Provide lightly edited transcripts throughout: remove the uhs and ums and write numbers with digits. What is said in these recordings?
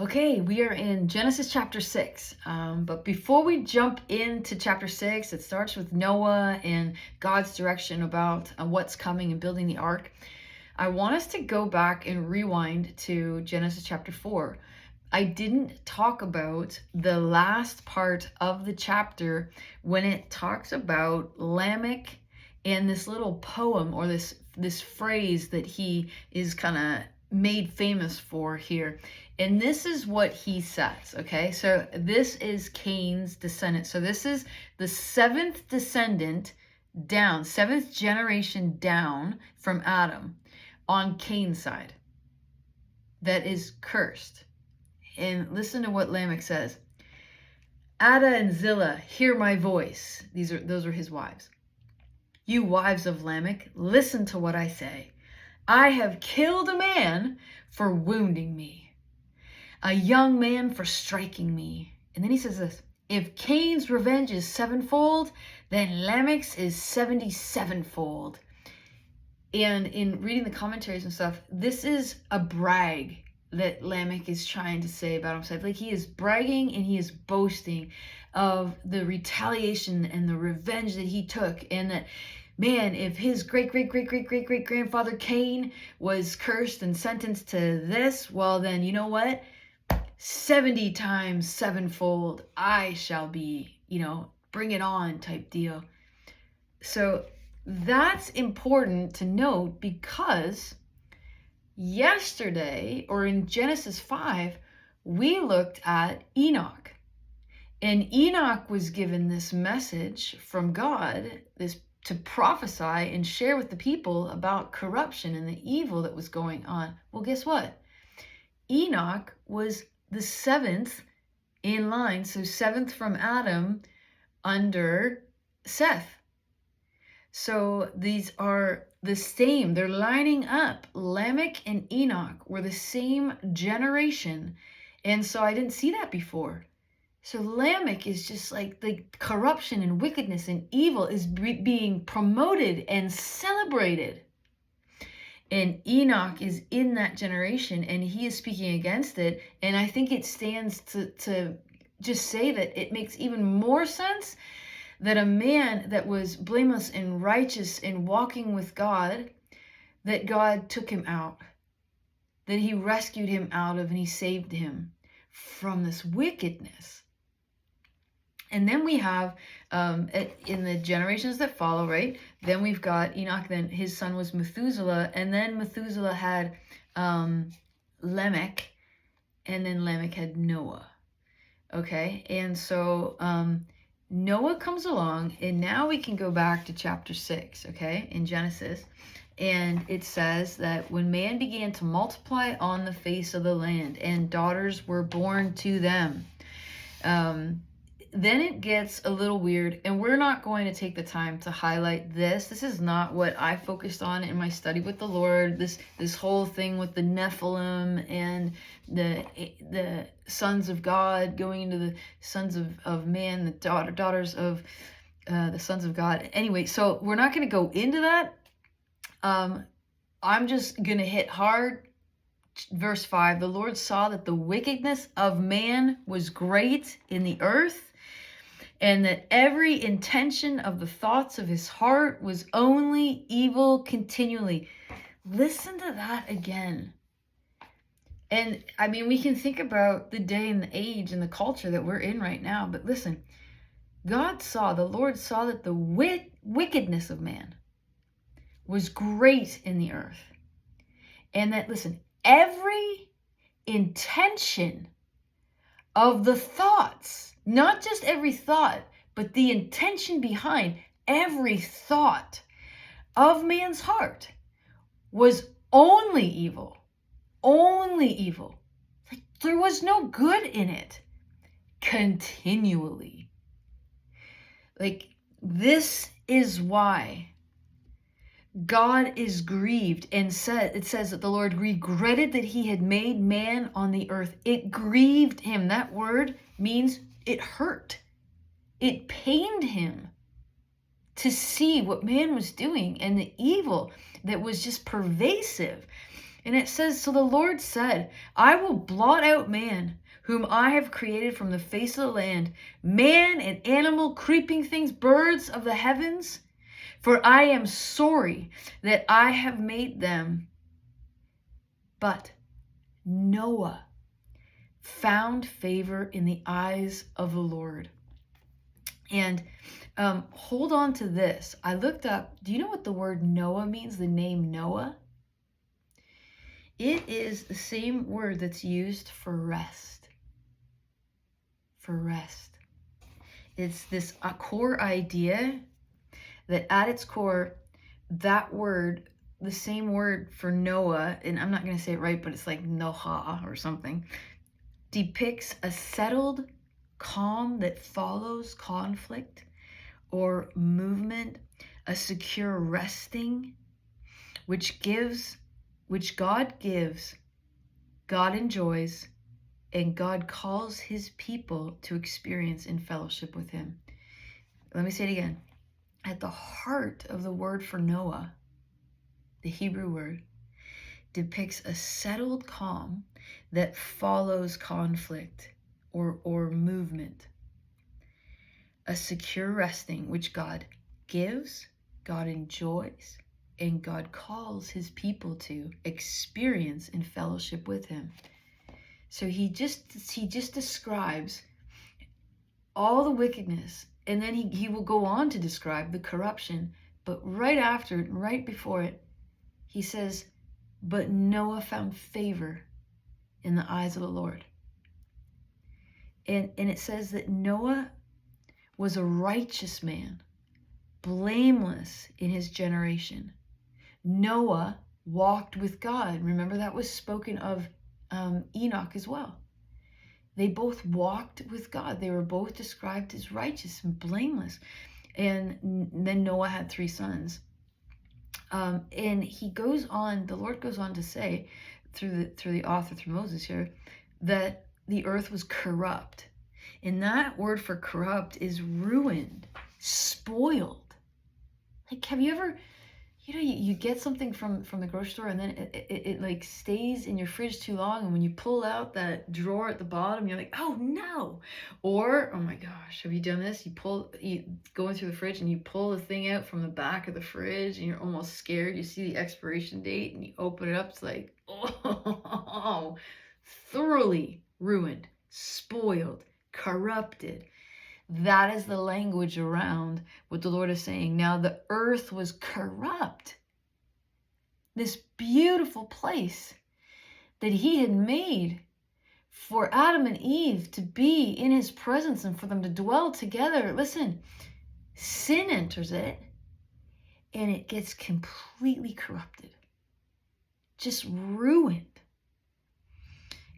Okay, we are in Genesis chapter 6. But before we jump into chapter 6, it starts with Noah and God's direction about what's coming and building the ark. I want us to go back and rewind to Genesis chapter 4. I didn't talk about the last part of the chapter when it talks about Lamech and this little poem or this phrase that he is kind of made famous for here. And this is what he says, okay? So this is Cain's descendant. So this is the seventh descendant down, seventh generation down from Adam on Cain's side that is cursed. And listen to what Lamech says. Ada and Zillah, hear my voice. Those are his wives. You wives of Lamech, listen to what I say. I have killed a man for wounding me, a young man for striking me. And then he says this, if Cain's revenge is sevenfold, then Lamech's is 77-fold. And in reading the commentaries and stuff, this is a brag that Lamech is trying to say about himself. Like, he is bragging and he is boasting of the retaliation and the revenge that he took, and that, man, if his great-great-great-great-great-great-grandfather Cain was cursed and sentenced to this, well, then you know what? 70 times sevenfold, I shall be, bring it on type deal. So that's important to note, because yesterday, or in Genesis 5, we looked at Enoch. And Enoch was given this message from God, this to prophesy and share with the people about corruption and the evil that was going on. Well, guess what? Enoch was the seventh in line, so seventh from Adam under Seth. So these are the same. They're lining up. Lamech and Enoch were the same generation. And so I didn't see that before. So Lamech is just like the corruption and wickedness and evil is being promoted and celebrated. And Enoch is in that generation, and he is speaking against it. And I think it stands to just say that it makes even more sense that a man that was blameless and righteous and walking with God, that God took him out, that he rescued him out of, and he saved him from this wickedness. And then we have, in the generations that follow, right? Then we've got Enoch, then his son was Methuselah, and then Methuselah had Lamech, and then Lamech had Noah. Okay, and so Noah comes along, and now we can go back to chapter 6, okay, in Genesis. And it says that when man began to multiply on the face of the land, and daughters were born to them, then it gets a little weird, and we're not going to take the time to highlight this. This is not what I focused on in my study with the Lord. This whole thing with the Nephilim and the sons of God going into the sons of man, the daughters of the sons of God. Anyway, so we're not going to go into that. I'm just going to hit hard. Verse 5, the Lord saw that the wickedness of man was great in the earth, and that every intention of the thoughts of his heart was only evil continually. Listen to that again. And I mean, we can think about the day and the age and the culture that we're in right now, but listen, the Lord saw that the wickedness of man was great in the earth. And that, listen, every intention of the thoughts, not just every thought, but the intention behind every thought of man's heart was only evil. Only evil. Like, there was no good in it. Continually. Like, this is why God is grieved, and it says that the Lord regretted that he had made man on the earth. It grieved him. That word means it hurt. It pained him to see what man was doing and the evil that was just pervasive. And it says, so the Lord said, I will blot out man, whom I have created from the face of the land, man and animal, creeping things, birds of the heavens, for I am sorry that I have made them. But Noah found favor in the eyes of the Lord. And hold on to this. I looked up, do you know what the word Noah means, the name Noah? It is the same word that's used for rest. For rest. It's this core idea that at its core, that word, the same word for Noah, and I'm not going to say it right, but it's like Noha or something, depicts a settled calm that follows conflict or movement, a secure resting, which God gives, God enjoys, and God calls his people to experience in fellowship with him. Let me say it again. At the heart of the word for Noah, the Hebrew word, depicts a settled calm that follows conflict or movement. A secure resting which God gives, God enjoys, and God calls his people to experience in fellowship with him. So he just describes all the wickedness, and then he will go on to describe the corruption. But right after it, right before it, he says, but Noah found favor in the eyes of the Lord. And it says that Noah was a righteous man, blameless in his generation. Noah walked with God. Remember, that was spoken of Enoch as well. They both walked with God. They were both described as righteous and blameless. And then Noah had 3 sons. And he goes on, the Lord goes on to say, through the author, through Moses here, that the earth was corrupt. And that word for corrupt is ruined, spoiled. Like, have you ever, you get something from the grocery store, and then it like stays in your fridge too long, and when you pull out that drawer at the bottom, you're like, oh no. Or, oh my gosh, have you done this? You go through the fridge and you pull the thing out from the back of the fridge, and you're almost scared. You see the expiration date and you open it up, it's like, oh, thoroughly ruined, spoiled, corrupted. That is the language around what the Lord is saying. Now the earth was corrupt. This beautiful place that he had made for Adam and Eve to be in his presence and for them to dwell together. Listen, sin enters it and it gets completely corrupted, just ruined.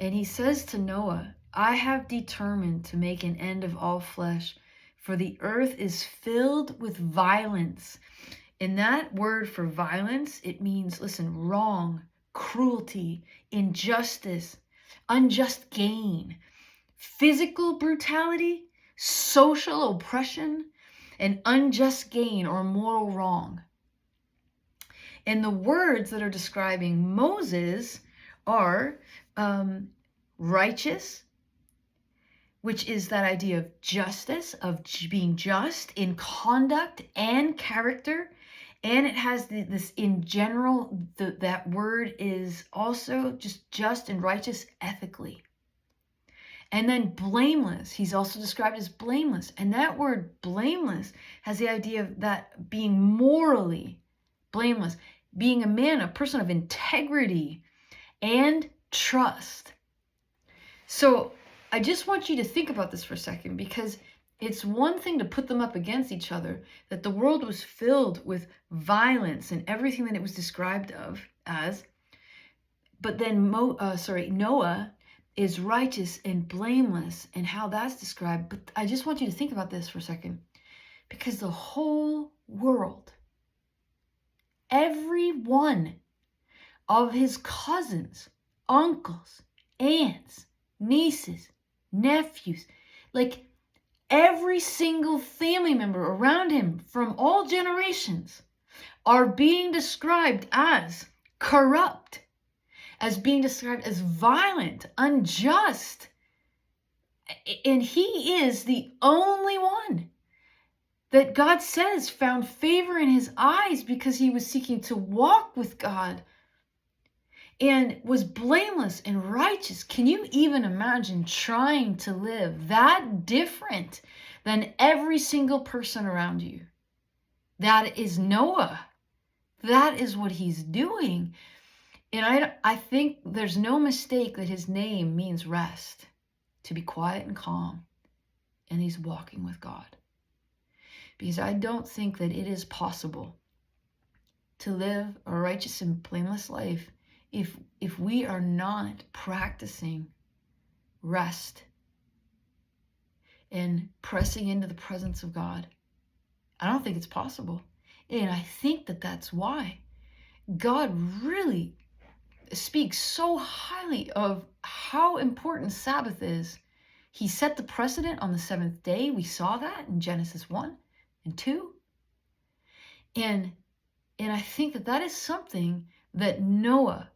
And he says to Noah, I have determined to make an end of all flesh, for the earth is filled with violence. And that word for violence, it means, listen, wrong, cruelty, injustice, unjust gain, physical brutality, social oppression, and unjust gain or moral wrong. And the words that are describing Moses are righteous, which is that idea of justice, of being just in conduct and character. And it has this in general, that word is also just and righteous ethically. And then blameless, he's also described as blameless. And that word blameless has the idea of that being morally blameless, being a person of integrity and trust. So I just want you to think about this for a second, because it's one thing to put them up against each other, that the world was filled with violence and everything that it was described as. But then Noah is righteous and blameless, and how that's described. But I just want you to think about this for a second, because the whole world, every one of his cousins, uncles, aunts, nieces, nephews, like every single family member around him from all generations, are being described as corrupt, as being described as violent, unjust. And he is the only one that God says found favor in his eyes because he was seeking to walk with God and was blameless and righteous. Can you even imagine trying to live that different than every single person around you? That is Noah. That is what he's doing. And I think there's no mistake that his name means rest, to be quiet and calm. And he's walking with God. Because I don't think that it is possible to live a righteous and blameless life if we are not practicing rest and pressing into the presence of God. I don't think it's possible. And I think that that's why God really speaks so highly of how important Sabbath is. He set the precedent on the seventh day. We saw that in Genesis 1 and 2. And I think that that is something that Noah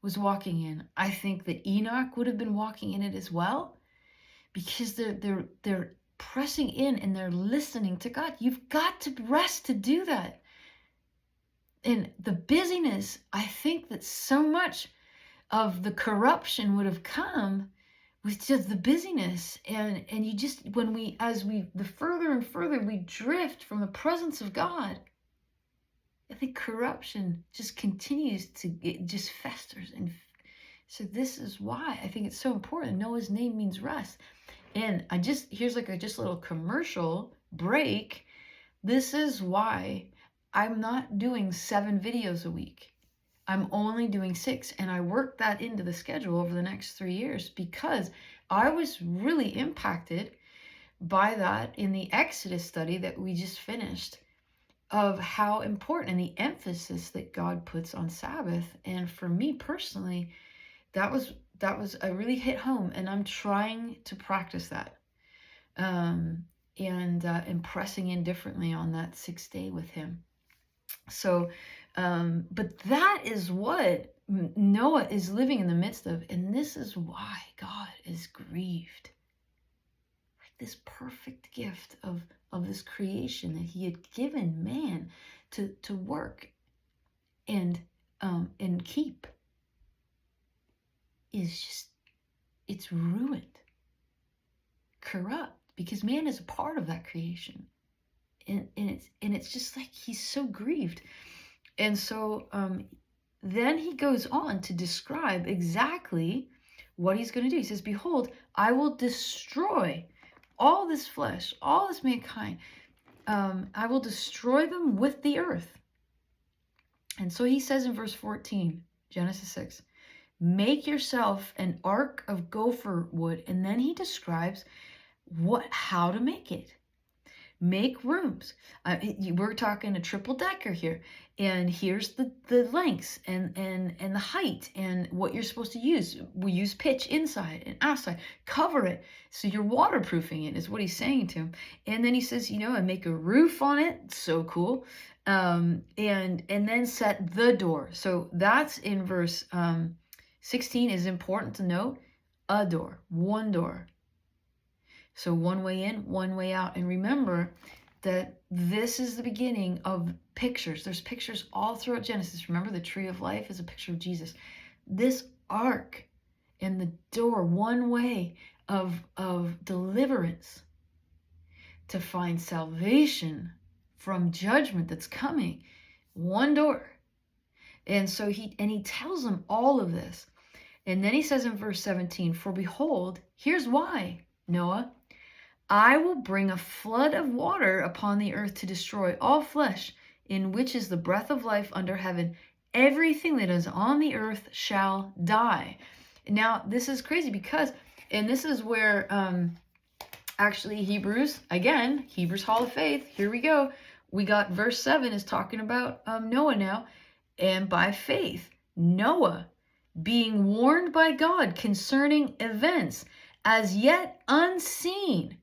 was walking in. I think that Enoch would have been walking in it as well, because they're pressing in and they're listening to God. You've got to rest to do that. And the busyness, I think that so much of the corruption would have come with just the busyness. And you just, the further and further we drift from the presence of God, I think corruption just continues it just festers. And so this is why I think it's so important. Noah's name means rest. And here's like just a little commercial break. This is why I'm not doing 7 videos a week. I'm only doing 6. And I worked that into the schedule over the next 3 years because I was really impacted by that in the Exodus study that we just finished, of how important and the emphasis that God puts on Sabbath. And for me personally, that was I really hit home, and I'm trying to practice that, and pressing in differently on that 6th day with him. So, but that is what Noah is living in the midst of, and this is why God is grieved. Like this perfect gift of this creation that he had given man to work and keep is just, it's ruined, corrupt, because man is a part of that creation. And it's just like he's so grieved. And so then he goes on to describe exactly what he's going to do. He says, behold, I will destroy all this flesh, all this mankind. I will destroy them with the earth. And so he says in verse 14, Genesis 6, make yourself an ark of gopher wood. And then he describes how to make it. Make rooms. We're talking a triple decker here. And here's the lengths and the height and what you're supposed to use. We use pitch inside and outside. Cover it so you're waterproofing it, is what he's saying to him. And then he says, and make a roof on it. So cool. And then set the door. So that's in verse 16 is important to note. A door, one door. So one way in, one way out. And remember that this is the beginning of pictures. There's pictures all throughout Genesis. Remember, the tree of life is a picture of Jesus. This ark and the door, one way of deliverance to find salvation from judgment that's coming. One door. And so he tells them all of this. And then he says in verse 17, for behold, here's why, Noah, I will bring a flood of water upon the earth to destroy all flesh, in which is the breath of life under heaven. Everything that is on the earth shall die. Now, this is crazy because, and this is where actually Hebrews Hall of Faith, here we go. We got verse 7 is talking about Noah now. And by faith, Noah, being warned by God concerning events as yet unseen.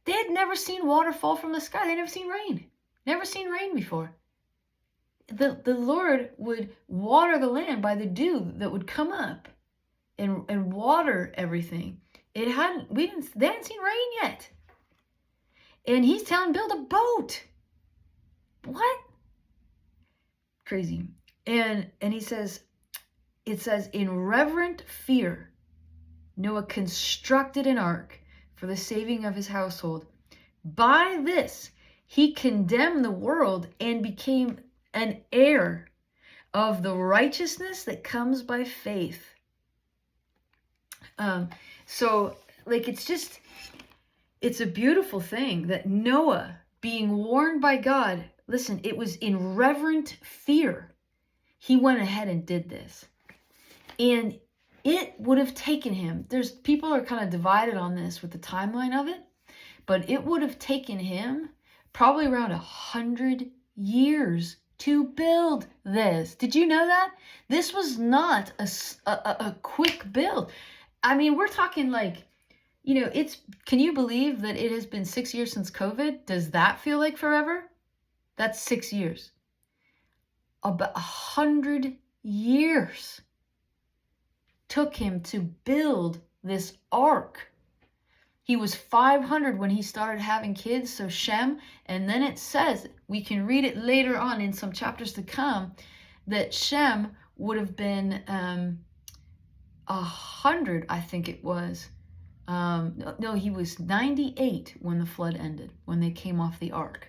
They had never seen water fall from the sky. They'd never seen rain. Never seen rain before. the Lord would water the land by the dew that would come up and water everything. They hadn't seen rain yet. And he's telling build a boat. What? Crazy. And he says, it says, in reverent fear, Noah constructed an ark for the saving of his household. By this, he condemned the world and became an heir of the righteousness that comes by faith. So like, it's a beautiful thing that Noah, being warned by God, listen, it was in reverent fear. He went ahead and did this. And it would have taken him, people are kind of divided on this with the timeline of it, but it would have taken him probably around 100 years to build this. Did you know that? This was not a quick build. I mean, we're talking like, can you believe that it has been 6 years since COVID? Does that feel like forever? That's 6 years. About 100 years took him to build this ark. He was 500 when he started having kids, so Shem, and then it says, we can read it later on in some chapters to come, that Shem would have been 100, I think it was. No, he was 98 when the flood ended, when they came off the ark.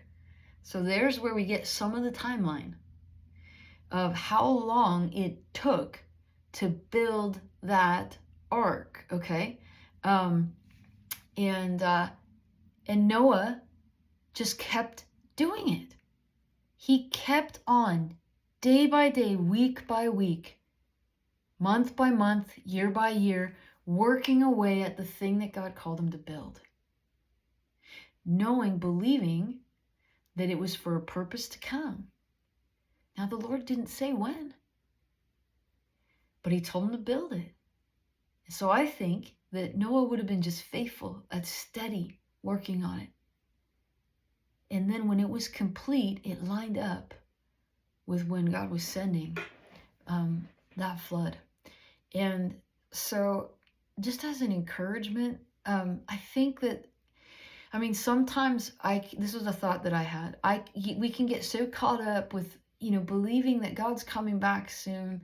So there's where we get some of the timeline of how long it took to build that ark, okay? And Noah just kept doing it. He kept on day by day, week by week, month by month, year by year, working away at the thing that God called him to build. Knowing, believing that it was for a purpose to come. Now, the Lord didn't say when, but he told him to build it. So I think that Noah would have been just faithful and steady working on it. And then when it was complete, it lined up with when God was sending that flood. And so just as an encouragement, I think that, sometimes this was a thought that I had. We can get so caught up with, believing that God's coming back soon,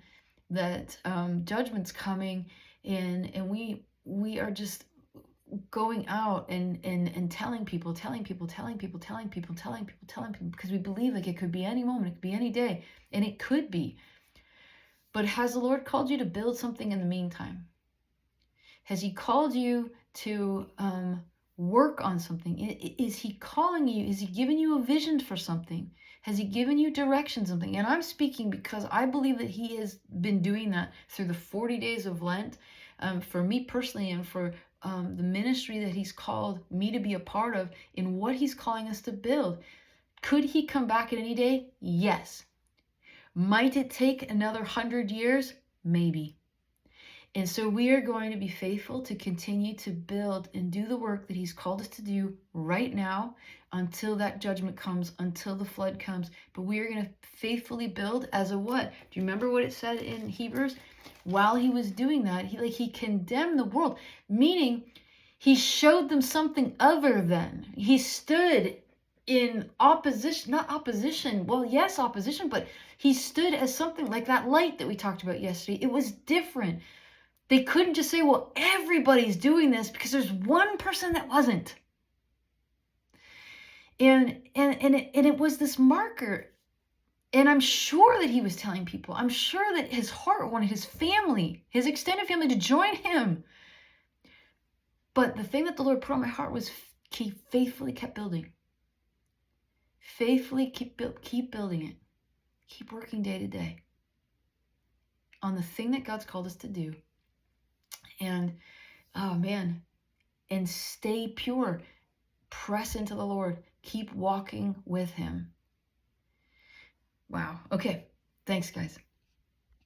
that judgment's coming, and we are just going out and telling people, because we believe like it could be any moment, it could be any day, and it could be. But has the Lord called you to build something in the meantime? Has he called you to work on something? Is he calling you? Is he giving you a vision for something? Has he given you direction something? And I'm speaking because I believe that he has been doing that through the 40 days of Lent, for me personally, and for the ministry that he's called me to be a part of, in what he's calling us to build. Could he come back at any day? Yes. Might it take another 100 years? Maybe. And so we are going to be faithful to continue to build and do the work that he's called us to do right now, until that judgment comes, until the flood comes. But we are going to faithfully build as a what? Do you remember what it said in Hebrews? While he was doing that, he condemned the world, meaning he showed them something other than. He stood in opposition, not opposition, well, yes, opposition, but he stood as something like that light that we talked about yesterday. It was different. They couldn't just say, well, everybody's doing this, because there's one person that wasn't. And it was this marker. And I'm sure that he was telling people, I'm sure that his heart wanted his family, his extended family, to join him. But the thing that the Lord put on my heart was he faithfully kept building. Faithfully keep building it. Keep working day to day on the thing that God's called us to do. And, oh man, and stay pure. Press into the Lord. Keep walking with him. Wow. Okay. Thanks, guys.